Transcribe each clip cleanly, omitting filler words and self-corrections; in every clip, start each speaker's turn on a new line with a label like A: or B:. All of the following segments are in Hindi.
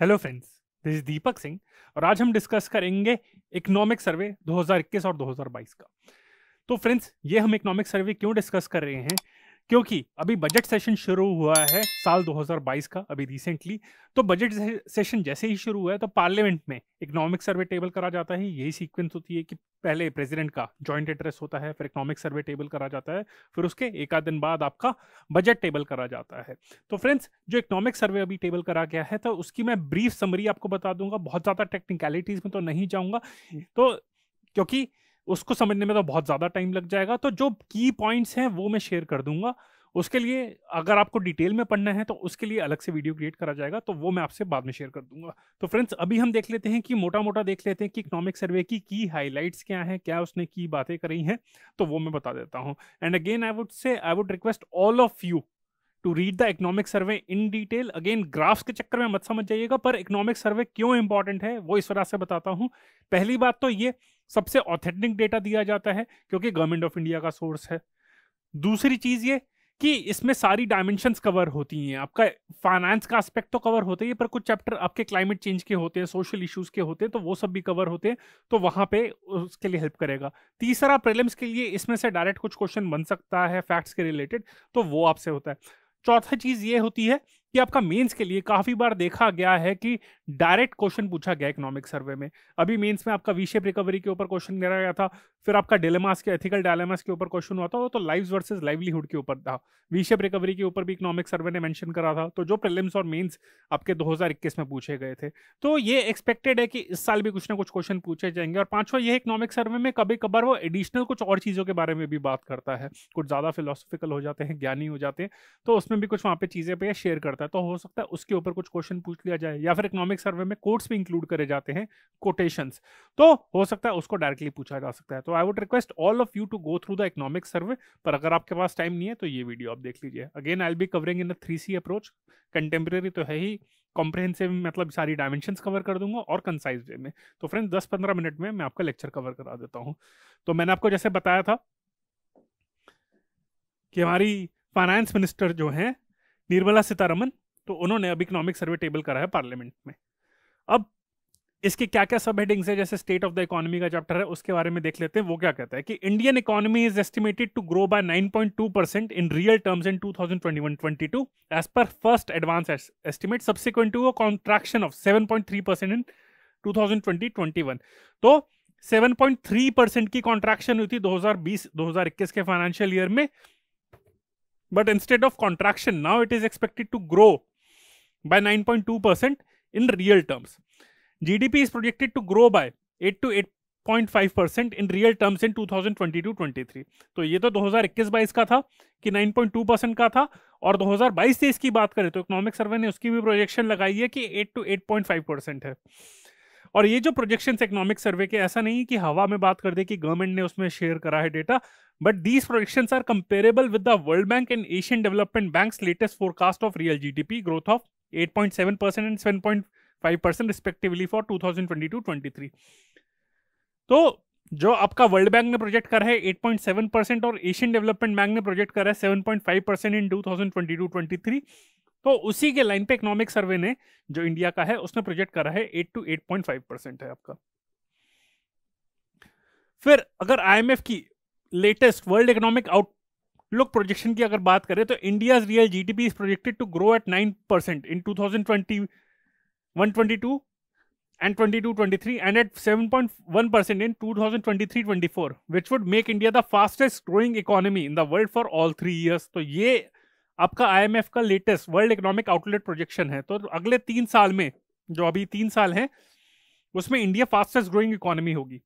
A: Hello friends, this is Deepak Singh और आज हम डिस्कस करेंगे इकोनॉमिक सर्वे 2021 और 2022 का। तो फ्रेंड्स, ये हम इकोनॉमिक सर्वे क्यों डिस्कस कर रहे हैं? क्योंकि अभी बजट सेशन शुरू हुआ है साल 2022 का, अभी रिसेंटली। तो बजट सेशन जैसे ही शुरू हुआ है तो पार्लियामेंट में इकोनॉमिक सर्वे टेबल करा जाता है। यही सीक्वेंस होती है कि पहले प्रेसिडेंट का जॉइंट एड्रेस होता है, फिर इकोनॉमिक सर्वे टेबल करा जाता है, फिर उसके एक आध दिन बाद आपका बजट टेबल करा जाता है। तो फ्रेंड्स, जो इकोनॉमिक सर्वे अभी टेबल करा गया है तो उसकी मैं ब्रीफ समरी आपको बता दूंगा, बहुत ज़्यादा टेक्निकलिटीज में तो नहीं जाऊंगा, तो क्योंकि उसको समझने में तो बहुत ज़्यादा टाइम लग जाएगा। तो जो की पॉइंट्स हैं वो मैं शेयर कर दूंगा। उसके लिए अगर आपको डिटेल में पढ़ना है तो उसके लिए अलग से वीडियो क्रिएट करा जाएगा, तो वो मैं आपसे बाद में शेयर कर दूंगा। तो फ्रेंड्स, अभी हम देख लेते हैं कि मोटा मोटा देख लेते हैं कि इकोनॉमिक सर्वे की हाइलाइट्स क्या हैं, क्या उसने की बातें करी हैं, तो वो मैं बता देता हूँ। And again I would request all of you to read the economic survey in detail. Again, graphs के चक्कर में मत समझ जाइएगा, पर इकोनॉमिक सर्वे क्यों इंपॉर्टेंट है वो इस वजह से बताता हूं। पहली बात तो ये सबसे ऑथेंटिक डेटा दिया जाता है क्योंकि गवर्नमेंट ऑफ इंडिया का सोर्स है। दूसरी चीज ये कि इसमें सारी डायमेंशंस कवर होती हैं। आपका फाइनेंस का एस्पेक्ट तो कवर होता ही है, पर कुछ चैप्टर आपके क्लाइमेट चेंज के होते हैं, सोशल इश्यूज के होते हैं, तो वो सब भी कवर होते हैं, तो वहां पे उसके लिए हेल्प करेगा। तीसरा, प्रीलिम्स के लिए इसमें से डायरेक्ट कुछ क्वेश्चन बन सकता है फैक्ट्स के रिलेटेड, तो वो आपसे होता है। चौथा चीज ये होती है कि आपका मेंस के लिए काफी बार देखा गया है कि डायरेक्ट क्वेश्चन पूछा गया इकोनॉमिक सर्वे में। अभी मेंस में आपका वी शेप रिकवरी के ऊपर क्वेश्चन दिया गया था, फिर आपका डिलेमास के एथिकल डायलेमास के ऊपर क्वेश्चन हुआ था, वो तो लाइव्स वर्सेस लाइवलीहुड के ऊपर था। वी शेप रिकवरी के ऊपर भी इकोनॉमिक सर्वे ने मेंशन करा था, तो जो प्रीलिम्स और मेंस आपके 2021 में पूछे गए थे, तो ये एक्सपेक्टेड है कि इस साल भी कुछ ना कुछ क्वेश्चन पूछे जाएंगे। और पांचवा, ये इकोनॉमिक सर्वे में कभी कभार वो एडिशनल कुछ और चीजों के बारे में भी बात करता है, कुछ ज्यादा फिलोसफिकल हो जाते हैं, ज्ञानी हो जाते हैं, तो उसमें भी कुछ वहाँ पे चीजें पे शेयर करता है, तो हो सकता है उसके ऊपर कुछ क्वेश्चन पूछ लिया जाए। या फिर इकोनॉमिक सर्वे में कोट्स भी इंक्लूड करे जाते हैं, कोटेशंस, तो हो सकता है उसको डायरेक्टली पूछा जा सकता है। तो I would request all of you to go through the economic survey, पर अगर आपके पास टाइम नहीं है तो ये वीडियो आप देख लीजिए। Again, I will be covering in 3C approach. Contemporary तो है ही, कॉम्प्रहेंसिव मतलब सारी डायमेंशंस कवर कर दूंगा, और कंसाइज वे में। तो फ्रेंड्स, 10-15 मिनट में मैं आपका लेक्चर कवर करा देता हूँ। तो मैंने आपको जैसे बताया था कि हमारी फाइनेंस मिनिस्टर जो हैं निर्मला सीतारमन, तो उन्होंने अब इकोनॉमिक सर्वे टेबल करा है पार्लियामेंट में। अब इसके क्या क्या सब हेडिंग्स है, जैसे स्टेट ऑफ द इकोनॉमी का चैप्टर है, उसके बारे में देख लेते हैं। वो क्या कहता है कि Indian economy is estimated to grow by 9.2% in real terms in 2021-22 as per first advance estimate, subsequent to a contraction of 7.3% in 2020-21। तो 7.3% की कॉन्ट्रैक्शन हुई थी 2020-2021 के फाइनेंशियल ईयर में, but instead of contraction now it is expected to grow by 9.2% in real terms. GDP is projected to grow by 8 to 8.5% in real terms in 2022-23। तो ये तो 2021-22 का था कि 9.2% का था, और 2022-23 की बात करें तो इकोनॉमिक सर्वे ने उसकी भी प्रोजेक्शन लगाई है कि 8 to 8.5% है। और ये जो प्रोजेक्शन इकोनॉमिक सर्वे के, ऐसा नहीं कि हवा में बात कर दे कि गवर्नमेंट ने उसमें शेयर करा है data, but these projections are comparable with the World Bank and Asian Development Bank's latest forecast of real GDP growth of 8.7% and 7.5% respectively for 2022-23। तो जो आपका वर्ल्ड बैंक ने प्रोजेक्ट करा है 8.7% और एशियन डेवलपमेंट बैंक ने प्रोजेक्ट करा है 7.5% इन 2022-23, तो उसी के लाइन पे इकोनॉमिक सर्वे ने जो इंडिया का है उसने प्रोजेक्ट करा है 8 to 8.5% है आपका। फिर अगर आईएमएफ की latest World Economic Outlook projection की अगर बात करें तो India real GDP is projected to grow at 9% in 2021-22 and 22-23 and at 7.1% in 2023-24, which would make India the fastest growing economy in the world for all 3 years। तो ये आपका आईएमएफ का latest World economic outlet projection है। तो अगले 3 साल में, जो अभी 3 साल हैं, उसमें इंडिया फास्टेस्ट ग्रोइंग इकोनॉमी होगी।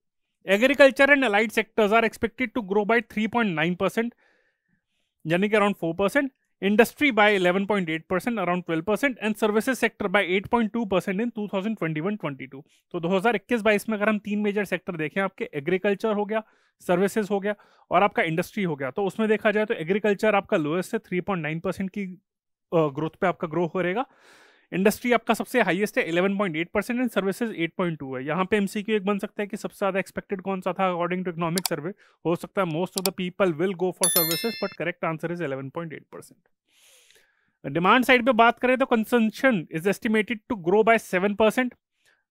A: Agriculture and allied sectors are expected to grow by 3.9%, यानी कि around 4%, industry by 11.8%, around 12%, and services sector by 8.2% in 2021-22। तो 2021-22 में अगर हम 3 मेजर सेक्टर देखें, आपके एग्रीकल्चर हो गया, सर्विसेज हो गया और आपका इंडस्ट्री हो गया, तो उसमें देखा जाए तो एग्रीकल्चर आपका लोएस्ट है, 3.9% की ग्रोथ पे आपका ग्रो करेगा। इंडस्ट्री आपका सबसे हाईएस्ट है 11.8% एंड सर्विसेज 8.2 है। यहाँ पे एमसीक्यू एक बन सकता है कि सबसे ज्यादा एक्सपेक्टेड कौन सा था अकॉर्डिंग टू इकोनॉमिक सर्वे। हो सकता है most of the people will go for services, but correct answer is 11.8%। Demand side पे बात करें तो consumption is estimated to grow by 7%,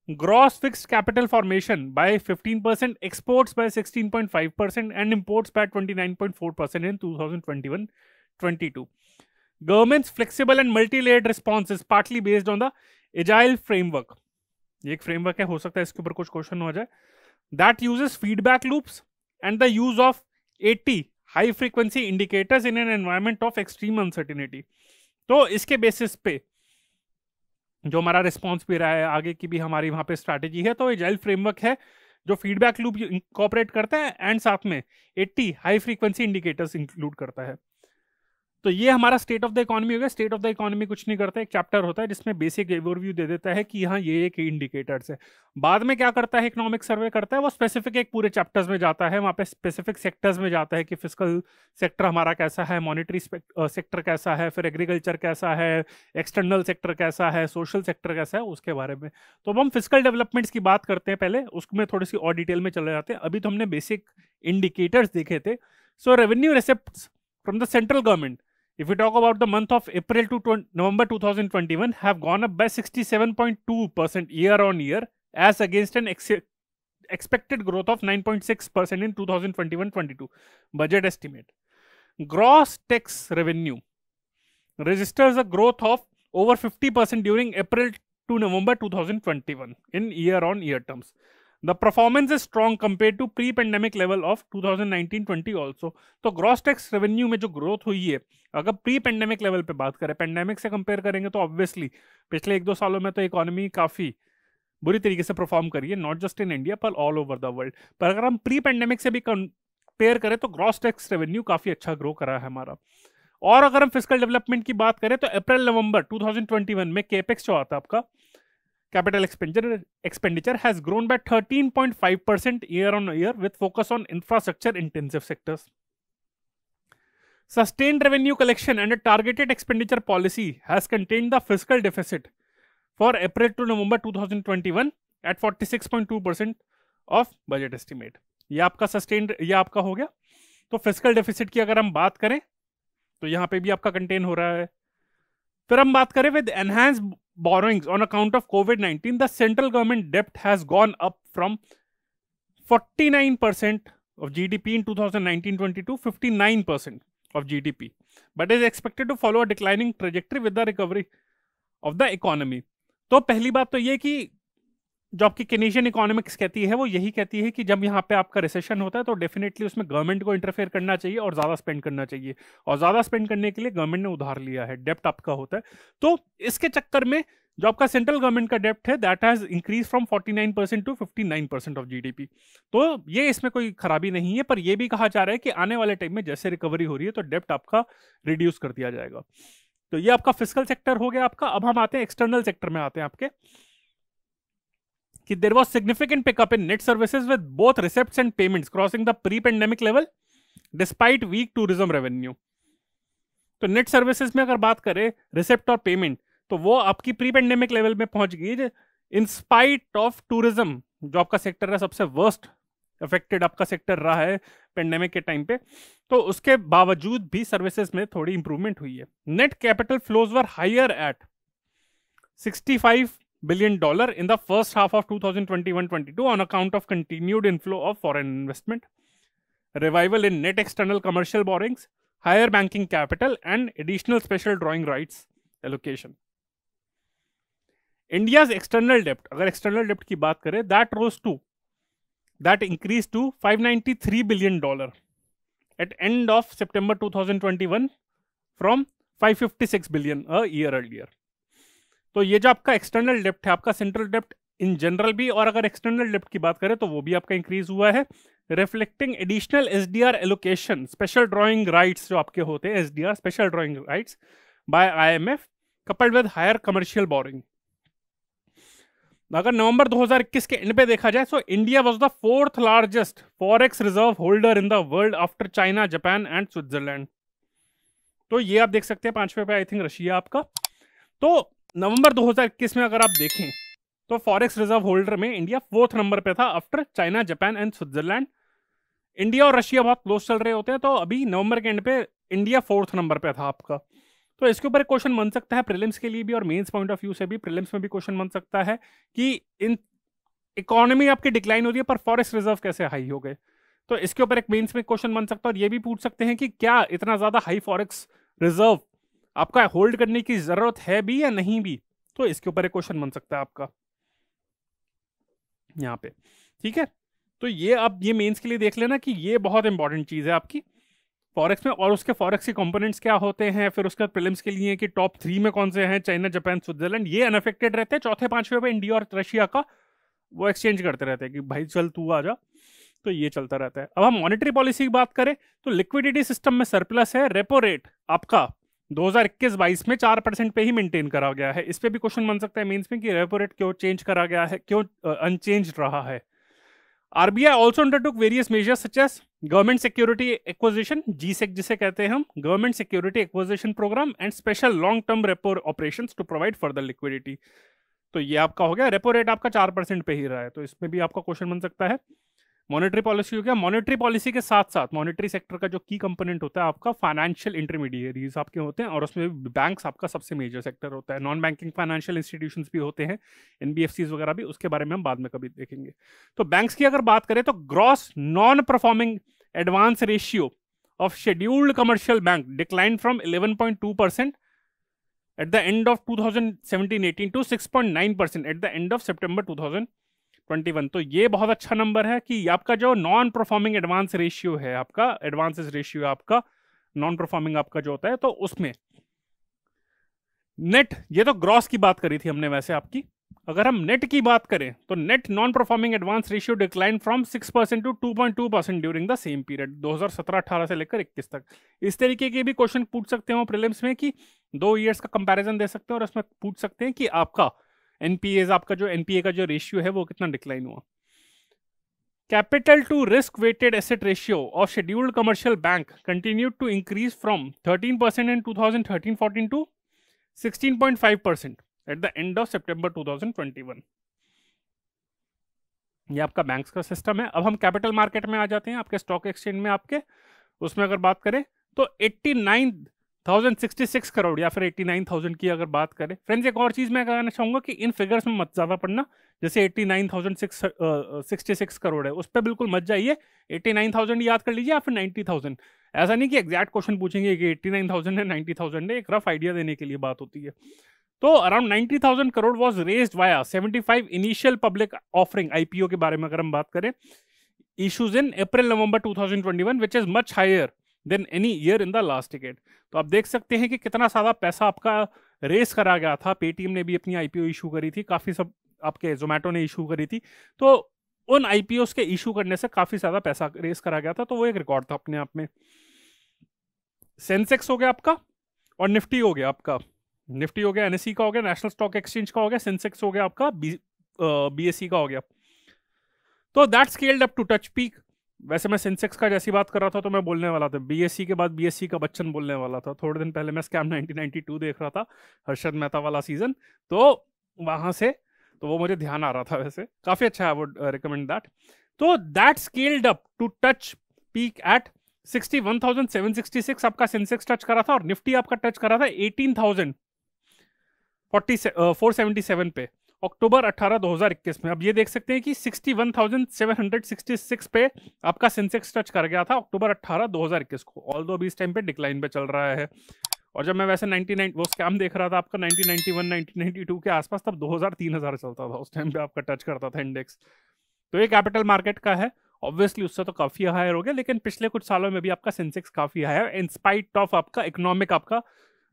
A: gross fixed capital formation by 15%, exports by 16.5% and imports by 29.4% in 2021-22. Government's flexible and multi-layered response is partly based on the agile framework. ये एक फ्रेमवर्क है, हो सकता है इसके ऊपर कुछ क्वेश्चन हो जाए. That uses feedback loops and the use of 80 high frequency indicators in an environment of extreme uncertainty. तो इसके बेसिस पे जो हमारा रिस्पॉन्स भी रहा है, आगे की भी हमारी वहां पे स्ट्रैटेजी है. तो एजाइल फ्रेमवर्क है जो फीडबैक लूप इंकॉर्पोरेट करता है एंड साथ में 80 हाई फ्रीक्वेंसी इंडिकेटर्स इंक्लूड करता है. तो ये हमारा स्टेट ऑफ द इकोनॉमी हो गया. स्टेट ऑफ द इकोनॉमी कुछ नहीं करता, एक चैप्टर होता है जिसमें बेसिक ओवरव्यू दे देता है कि यहाँ ये एक इंडिकेटर्स है. बाद में क्या करता है, इकोनॉमिक सर्वे करता है, वो स्पेसिफिक एक पूरे चैप्टर्स में जाता है, वहाँ पे स्पेसिफिक सेक्टर्स में जाता है कि फिस्कल सेक्टर हमारा कैसा है, मॉनेटरी सेक्टर कैसा है, फिर एग्रीकल्चर कैसा है, एक्सटर्नल सेक्टर कैसा है, सोशल सेक्टर कैसा है, उसके बारे में. तो अब हम फिस्कल डेवलपमेंट्स की बात करते हैं, पहले उसमें थोड़ी सी और डिटेल में चले जाते हैं. अभी तो हमने बेसिक इंडिकेटर्स देखे थे. So revenue receipts from the central government, if we talk about the month of April to November 2021, have gone up by 67.2% year on year as against an expected growth of 9.6% in 2021-22 budget estimate. Gross tax revenue registers a growth of over 50% during April to November 2021 in year on year terms. The performance is strong compared to pre-pandemic level of 2019-20 also. तो ग्रॉस टैक्स रेवेन्यू में जो ग्रोथ हुई है, अगर प्री पेंडेमिक लेवल पे बात करें, पेंडेमिक से कंपेयर करेंगे तो ऑब्वियसली पिछले 1-2 सालों में तो इकोनॉमी काफी बुरी तरीके से परफॉर्म करी है, नॉट जस्ट इन इंडिया पर ऑल ओवर द वर्ल्ड. पर अगर हम प्री पेंडेमिक से भी कंपेयर करें तो ग्रॉस टैक्स रेवेन्यू काफी अच्छा ग्रो करा है हमारा. और अगर हम फिस्कल डेवलपमेंट की बात करें तो अप्रैल नवंबर 2021 में केपेक्स जो आता है आपका capital expenditure has grown by 13.5% year on year with focus on infrastructure intensive sectors. Sustained revenue collection and a targeted expenditure policy has contained the fiscal deficit for April to November 2021 at 46.2% of budget estimate. ये आपका sustained, ये आपका हो गया. तो fiscal deficit की अगर हम बात करें तो यहाँ पे भी आपका कंटेन हो रहा है. फिर हम बात करें with enhanced borrowings on account of COVID-19, the central government debt has gone up from 49% of GDP in 2019-20 to 59% of GDP, but is expected to follow a declining trajectory with the recovery of the economy. तो पहली बात तो ये कि जो आपकी केनेशियन इकोनॉमिक्स कहती है वो यही कहती है कि जब यहाँ पे आपका रिसेशन होता है तो डेफिनेटली उसमें गवर्नमेंट को इंटरफेयर करना चाहिए और ज़्यादा स्पेंड करना चाहिए, और ज़्यादा स्पेंड करने के लिए गवर्नमेंट ने उधार लिया है, डेप्ट आपका होता है. तो इसके चक्कर में जो आपका सेंट्रल गवर्नमेंट का डेप्ट है that has increase from 49% to 59% of GDP. तो ये इसमें कोई खराबी नहीं है, पर यह भी कहा जा रहा है कि आने वाले टाइम में जैसे रिकवरी हो रही है तो डेप्ट आपका रिड्यूस कर दिया जाएगा. तो ये आपका फिस्कल सेक्टर हो गया आपका. अब हम आते हैं एक्सटर्नल सेक्टर में, आते हैं आपके कि there was significant pickup in net services with both receipts and payments crossing the pre-pandemic level despite weak tourism revenue. तो नेट सर्विसेज में अगर बात करें रिसेप्ट और पेमेंट तो वो आपकी प्री पेंडेमिक लेवल में पहुंच गई इन स्पाइट ऑफ टूरिज्म, जो आपका सेक्टर है सबसे वर्स्ट अफेक्टेड आपका सेक्टर रहा है पेंडेमिक के टाइम पे. तो उसके बावजूद भी सर्विसेज में थोड़ी इंप्रूवमेंट हुई है. Net capital flows were higher at $65 billion in the first half of 2021-22 on account of continued inflow of foreign investment, revival in net external commercial borrowings, higher banking capital and additional special drawing rights allocation. India's external debt, अगर external debt की बात करें, that increased to $593 billion at end of September 2021 from $556 billion a year earlier. तो ये जो आपका एक्सटर्नल डेप्ट है, आपका सेंट्रल डेप्ट इन जनरल भी, और अगर एक्सटर्नल डेप्ट की बात करें तो वो भी आपका इंक्रीज हुआ है, reflecting additional SDR allocation, special drawing rights जो आपके होते हैं SDR, special drawing rights by IMF coupled with higher commercial borrowing. अगर नवंबर 2021 के एंड पे देखा जाए तो India was the 4th largest forex reserve holder in the world after China, Japan and Switzerland. तो ये आप देख सकते हैं 5वें पे आई थिंक रशिया आपका. तो नवंबर 2021 में अगर आप देखें तो फॉरेक्स रिजर्व होल्डर में इंडिया 4th नंबर पे था after China, Japan and Switzerland. India और रशिया बहुत क्लोज चल रहे होते हैं, तो अभी नवंबर के एंड पे इंडिया 4th नंबर पे था आपका. तो इसके ऊपर एक क्वेश्चन बन सकता है प्रीलिम्स के लिए भी और मेंस पॉइंट ऑफ व्यू से भी। प्रीलिम्स में भी क्वेश्चन बन सकता है कि इन इकोनॉमी आपकी डिक्लाइन हो रही है पर फॉरेक्स रिजर्व कैसे हाई हो गए। तो इसके ऊपर एक मेंस में क्वेश्चन बन सकता है और ये भी पूछ सकते हैं कि क्या इतना ज्यादा हाई फॉरेक्स रिजर्व आपका होल्ड करने की जरूरत है भी या नहीं भी। तो इसके ऊपर एक क्वेश्चन बन सकता है आपका यहाँ पे। ठीक है, तो ये आप ये मेंस के लिए देख लेना कि ये बहुत इंपॉर्टेंट चीज है आपकी फॉरेक्स में, और उसके फॉरेक्स के कंपोनेंट्स क्या होते हैं। फिर उसके बाद प्रीलिम्स के लिए कि टॉप 3 में कौन से हैं, चाइना, जापान, स्विट्जरलैंड, ये अनअफेक्टेड रहते हैं। चौथे पांचवे पे इंडिया और रशिया का वो एक्सचेंज करते रहते हैं कि भाई चल तू आ जा, तो ये चलता रहता है। अब हम मॉनेटरी पॉलिसी की बात करें तो लिक्विडिटी सिस्टम में सरप्लस है। रेपो रेट आपका 2021-22 में 4% पे ही मेंटेन करा गया है। इस पे भी क्वेश्चन बन सकता है मेंस में कि रेपो रेट क्यों चेंज करा गया है, क्यों अनचेंज रहा है। RBI also undertook various measures such as government security acquisition, GSEC जिसे कहते हैं हम, government security acquisition program and special long term repo operations to provide further liquidity। तो ये आपका हो गया। रेपो रेट आपका 4% पे ही रहा है, तो इसमें भी आपका क्वेश्चन बन सकता है। मॉनेटरी पॉलिसी हो गया। मॉनेटरी पॉलिसी के साथ साथ मॉनेटरी सेक्टर का जो की कंपोनेंट होता है आपका फाइनेंशियल इंटरमीडिएरीज आपके होते हैं, और उसमें बैंक्स आपका सबसे मेजर सेक्टर होता है। नॉन बैंकिंग फाइनेंशियल इंस्टीट्यूशंस भी होते हैं, NBFCs वगैरह भी, उसके बारे में हम बाद में कभी देखेंगे। तो बैंक्स की अगर बात करें तो gross non performing advance ratio of scheduled commercial bank decline from 11.2% at the end of 2017-18 to 6.9% at the end of September 2021। तो ये बहुत अच्छा नंबर है कि आपका जो नॉन परफॉर्मिंग एडवांस रेशियो है, आपका एडवांसेस रेशियो आपका नॉन परफॉर्मिंग आपका जो होता है, तो उसमें नेट, ये तो ग्रॉस की बात करी थी हमने वैसे आपकी, अगर हम नेट की बात करें तो net non performing advance ratio decline from 6% to 2.2% during the same period, 2017-18 से लेकर 21 तक। इस तरीके के भी क्वेश्चन पूछ सकते हो प्रीलिम्स में कि 2 ईयर्स का कंपैरिजन दे सकते हैं और उसमें पूछ सकते हैं कि आपका एनपीए, आपका जो एनपीए का जो रेशियो है वो कितना डिक्लाइन हुआ। Capital to risk weighted asset ratio of scheduled commercial bank continued to increase from 13% in 2013-14 to 16.5% at the end of September 2021। ये आपका बैंक्स का सिस्टम है। अब हम कैपिटल मार्केट में आ जाते हैं, आपके स्टॉक एक्सचेंज में आपके, उसमें अगर बात करें तो 89,066 करोड़ या फिर 89,000 की अगर बात करें। फ्रेंड्स एक और चीज मैं कहना चाहूंगा कि इन फिगर्स में मत ज्यादा पढ़ना, जैसे 89,666 करोड़ है उस पर बिल्कुल मत जाइए, 89,000 याद कर लीजिए या फिर 90,000। ऐसा नहीं कि एग्जैक्ट क्वेश्चन पूछेंगे कि 89,000 है 90,000 है, एक रफ आइडिया देने के लिए बात होती है। तो around 90,000 crore was raised via 75 initial public offering, IPO के बारे में अगर हम बात करें, issues in April November 2021 which is much higher than any year in the last decade. तो आप देख सकते हैं कि कितना सारा पैसा आपका रेस करा गया था। पेटीएम ने भी अपनी IPO इशू करी थी, काफी सब आपके जोमेटो ने इशू करी थी, तो उन IPOs के इशू करने से काफी ज्यादा पैसा रेस करा गया था, तो वो एक रिकॉर्ड था अपने आप में। सेंसेक्स हो गया आपका और निफ्टी हो गया आपका, निफ्टी हो गया NSE का हो गया, नेशनल स्टॉक एक्सचेंज का हो गया, सेंसेक्स हो गया आपका BSE का हो गया। तो that scaled up to touch peak. वैसे मैं सेंसेक्स का जैसी बात कर रहा था तो मैं बोलने वाला था BSE के बाद BSE का बच्चन बोलने वाला था। थोड़े दिन पहले मैं स्कैम 1992 देख रहा था, हर्षद मेहता वाला सीजन, तो वहां से तो वो मुझे ध्यान आ रहा था। वैसे काफी अच्छा है, आई वुड रिकमेंड दैट। तो that scaled up to touch peak at 61,766 आपका सेंसेक्स टच करा था, और निफ्टी आपका टच करा था 18,477 पे अक्टूबर 18, 2021 में। अब ये देख सकते हैं कि 61,766 पे आपका सेंसेक्स टच कर गया था अक्टूबर 18, 2021 को, ऑल्दो अभी इस टाइम पे डिक्लाइन पे चल रहा है। और जब मैं वैसे 99 वो स्कैम देख रहा था आपका 1991 1992 के आसपास, तब 2000-3000 चलता था उस टाइम पे आपका टच करता था इंडेक्स। तो ये कैपिटल मार्केट का है, ऑब्वियसली उससे तो काफी हायर हो गया, लेकिन पिछले कुछ सालों में भी आपका सेंसेक्स काफी हायर है इन स्पाइट ऑफ आपका इकोनॉमिक आपका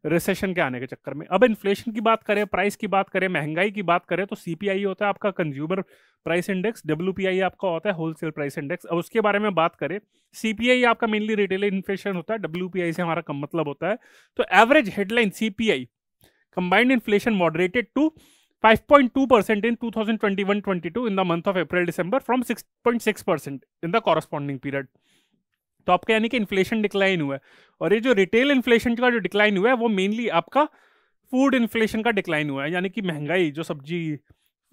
A: रिसेशन के आने के चक्कर में। अब इन्फ्लेशन की बात करें, प्राइस की बात करें, महंगाई की बात करें, तो CPI होता है आपका कंज्यूमर प्राइस इंडेक्स, WPI आपका होता है होलसेल प्राइस इंडेक्स। अब उसके बारे में बात करें, CPI आपका मेनली रिटेल इन्फ्लेशन होता है, WPI से हमारा कम मतलब होता है। तो average headline CPI combined inflation moderated to 5.2% in 2021-22 in the month of April-December from 6.6% in the corresponding period। तो आपका यानी कि इन्फ्लेशन डिक्लाइन हुआ है, और ये जो रिटेल इन्फ्लेशन का जो डिक्लाइन हुआ है वो मेनली आपका फूड इन्फ्लेशन का डिक्लाइन हुआ है, यानी कि महंगाई, जो सब्जी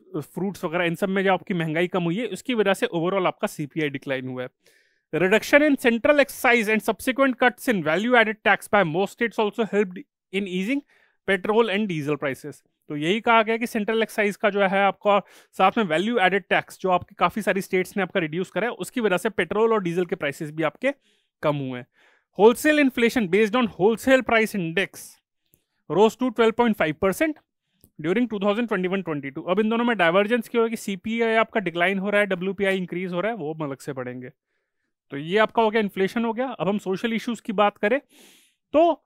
A: फ्रूट्स वगैरह इन सब में जो आपकी महंगाई कम हुई है उसकी वजह से ओवरऑल आपका CPI डिक्लाइन हुआ है। Reduction in central excise and subsequent cuts in value added tax by most states also helped in easing petrol and diesel prices. तो यही कहा गया कि सेंट्रल एक्साइज का जो है आपका साथ में वैल्यू एडेड टैक्स जो आपकी काफी सारी स्टेट्स ने आपका रिड्यूस करा है, उसकी वजह से पेट्रोल और डीजल के प्राइसेस भी आपके कम हुए हैं। Wholesale inflation based on wholesale price index rose to 12.5% during 2021-22। अब इन दोनों में डाइवर्जेंस क्या होगा कि सीपीआई आपका डिक्लाइन हो रहा है, डब्ल्यूपीआई इंक्रीज हो रहा है, वो हम अलग से पढ़ेंगे। तो ये आपका हो गया इन्फ्लेशन हो गया। अब हम सोशल इश्यूज की बात करें तो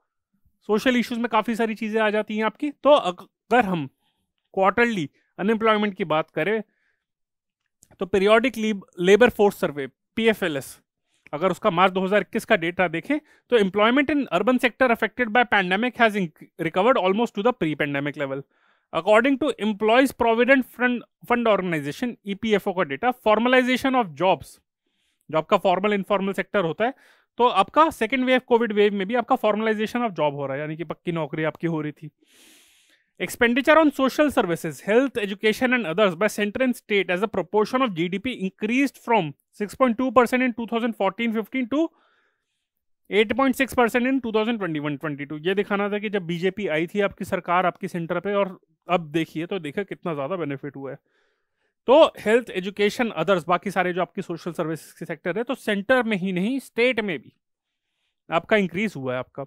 A: सोशल इश्यूज में काफी सारी चीजें आ जाती हैं आपकी। तो अगर हम क्वार्टरली अनएम्प्लॉयमेंट की बात करें तो periodic labour force survey PFLS, अगर उसका मार्च 2021 का डेटा देखें तो employment in urban sector affected by pandemic has recovered almost to the pre pandemic level. According to employees provident fund organisation EPFO का डेटा, फॉर्मलाइजेशन ऑफ जॉब्स, जो आपका फॉर्मल इनफॉर्मल सेक्टर होता है, तो आपका सेकेंड वेव कोविड वेव में भी आपका फॉर्मलाइजेशन ऑफ जॉब हो रहा है, यानी कि पक्की नौकरी आपकी हो रही थी। Expenditure on social services, health, education and others by center and state as a proportion of GDP increased from 6.2% in 2014-15 to 8.6% in 2021-22। ये दिखाना था कि जब बीजेपी आई थी आपकी सरकार आपकी सेंटर पे, और अब देखिए तो देखिए कितना ज्यादा बेनिफिट हुआ है। तो हेल्थ, एजुकेशन, अदर्स, बाकी सारे जो आपकी सोशल सर्विसेज के सेक्टर है, तो सेंटर में ही नहीं स्टेट में भी आपका इंक्रीज हुआ है आपका।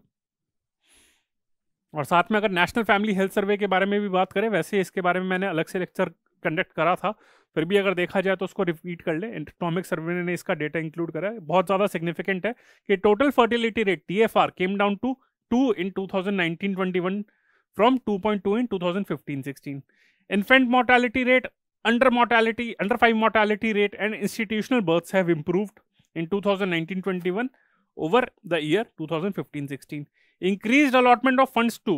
A: और साथ में अगर नेशनल फैमिली हेल्थ सर्वे के बारे में भी बात करें, वैसे इसके बारे में मैंने अलग से लेक्चर कंडक्ट करा था, फिर भी अगर देखा जाए तो उसको रिपीट कर ले। इकोनॉमिक सर्वे ने इसका डेटा इंक्लूड करा है, बहुत ज़्यादा सिग्निफिकेंट है कि total fertility rate TFR came down to 2 in 2019-21 from 2.2 in 2015-16। Infant mortality rate, under 5 mortality rate and institutional births have improved in 2019-21 over the year 2015-16। Increased allotment of funds to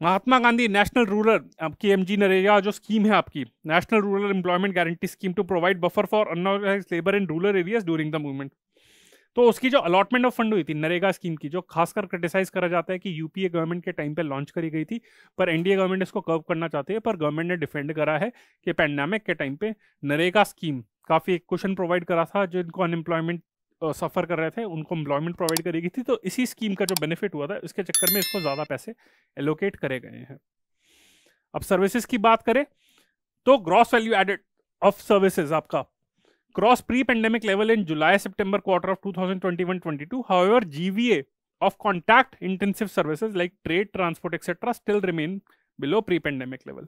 A: Mahatma Gandhi national rural आपकी MG नरेगा जो स्कीम है आपकी national rural employment guarantee scheme to provide buffer for unorganised labour in rural areas during the movement. तो उसकी जो अलॉटमेंट ऑफ फंड हुई थी नरेगा स्कीम की, जो खासकर क्रिटिसाइज करा जाता है कि यूपीए गवर्नमेंट के टाइम पे लॉन्च करी गई थी, पर एनडीए गवर्नमेंट इसको कर्व करना चाहती है, पर गवर्नमेंट ने डिफेंड करा है कि पैंडेमिक के टाइम पे नरेगा स्कीम काफी क्वेश्चन प्रोवाइड करा था, जिनको अनएम्प्लॉयमेंट सफ़र कर रहे थे उनको एम्प्लॉयमेंट प्रोवाइड करी गई थी। तो इसी स्कीम का जो बेनिफिट हुआ था इसके चक्कर में इसको ज़्यादा पैसे एलोकेट करे गए हैं। अब सर्विसेज की बात करें तो gross value added of services आपका cross pre pandemic level in July September quarter of 2021-22। However GVA of contact intensive services like trade, transport, etc. still remain below pre-pandemic level.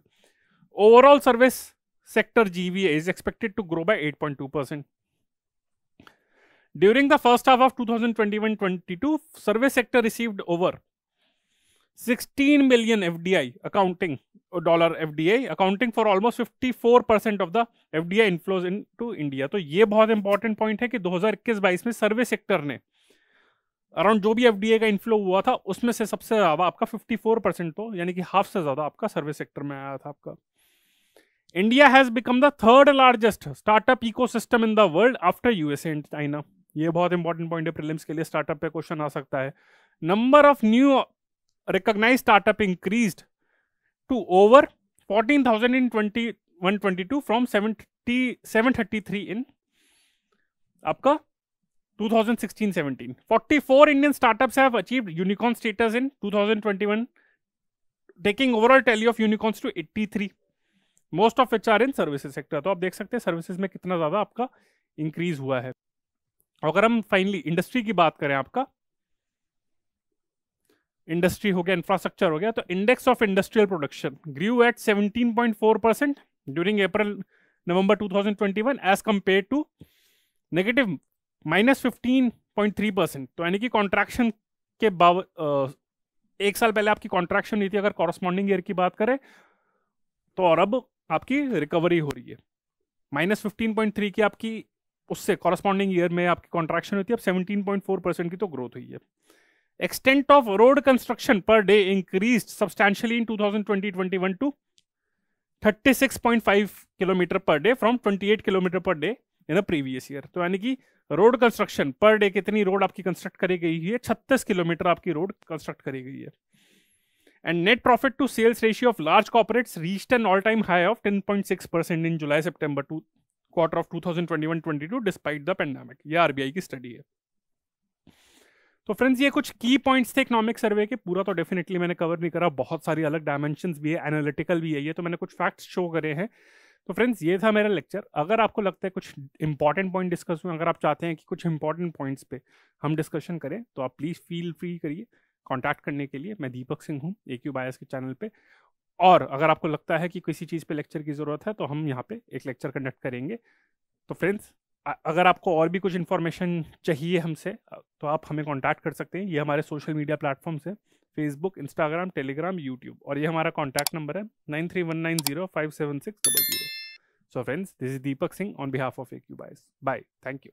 A: Overall service sector GVA is expected to grow by 8.2%. During the first half of 2021-22, service sector received over 16 million FDI accounting for almost 54% of the FDI inflows into India. तो ये बहुत इंपॉर्टेंट पॉइंट है कि 2021-22 में सर्विस सेक्टर ने अराउंड जो भी एफडीए का इन्फ्लो हुआ था उसमें से सबसे ज्यादा आपका 54%, तो यानी कि हाफ से ज्यादा आपका सर्विस सेक्टर में आया था आपका। India has become the third largest startup ecosystem in the world after USA and China. ये बहुत इंपॉर्टेंट पॉइंट है, प्रीलिम्स के लिए स्टार्टअप पे क्वेश्चन आ सकता है। Number of new recognised startup increased to over 14,000 in 21-22 from 733 in आपका 2016-17. 44 Indian startups have achieved unicorn status in 2021, taking overall tally of unicorns to 83. Most of which are in services sector. तो आप देख सकते हैं सर्विसेज में कितना ज्यादा आपका इंक्रीज हुआ है। अगर हम फाइनली इंडस्ट्री की बात करें, आपका इंडस्ट्री हो गया, इंफ्रास्ट्रक्चर हो गया, तो index of industrial production grew at 17.4% during April November 2021 as compare to negative -15.3%। तो यानी कि कॉन्ट्रैक्शन के एक साल पहले आपकी कॉन्ट्रैक्शन हुई थी अगर कॉरस्पॉन्डिंग ईयर की बात करें तो, और अब आपकी रिकवरी हो रही है। -15.3 की आपकी उससे कॉरस्पॉन्डिंग ईयर में आपकी कॉन्ट्रैक्शन हुई थी, अब 17.4% की तो ग्रोथ हुई है। Extent of road construction per day increased substantially in 2020-21 to 36.5 kilometre per day from 28 kilometre per day in the previous year. तो यानी कि रोड कंस्ट्रक्शन पर डे कितनी रोड आपकी कंस्ट्रक्ट करी गई है, 36 किलोमीटर आपकी रोड कंस्ट्रक्ट करी गई है। And net profit to sales ratio of large corporates reached an all time high of 10.6% in July September quarter of 2021-22 despite the pandemic. ये आरबीआई की स्टडी है। तो फ्रेंड्स ये कुछ की पॉइंट्स थे इकोनॉमिक सर्वे के, पूरा तो डेफिनेटली मैंने कवर नहीं करा, बहुत सारी अलग डायमेंशंस भी है, एनालिटिकल भी है ये, तो मैंने कुछ फैक्ट्स शो करे हैं। तो फ्रेंड्स ये था मेरा लेक्चर। अगर आपको लगता है कुछ इंपॉर्टेंट पॉइंट डिस्कस हुए, अगर आप चाहते हैं कि कुछ इंपॉर्टेंट पॉइंट्स पे हम डिस्कशन करें, तो आप प्लीज़ फील फ्री करिए कॉन्टैक्ट करने के लिए। मैं दीपक सिंह हूँ AQ बायस के चैनल पे। और अगर आपको लगता है कि किसी चीज़ पे लेक्चर की ज़रूरत है, तो हम यहाँ पे एक लेक्चर कंडक्ट करेंगे। तो फ्रेंड्स अगर आपको और भी कुछ इन्फॉर्मेशन चाहिए हमसे, तो आप हमें कांटेक्ट कर सकते हैं। ये हमारे सोशल मीडिया प्लेटफॉर्म्स हैं, फेसबुक, इंस्टाग्राम, टेलीग्राम, यूट्यूब, और ये हमारा कॉन्टैक्ट नंबर है 9319057600। So friends, this is Deepak Singh on behalf of AQ bias. Bye, thank you.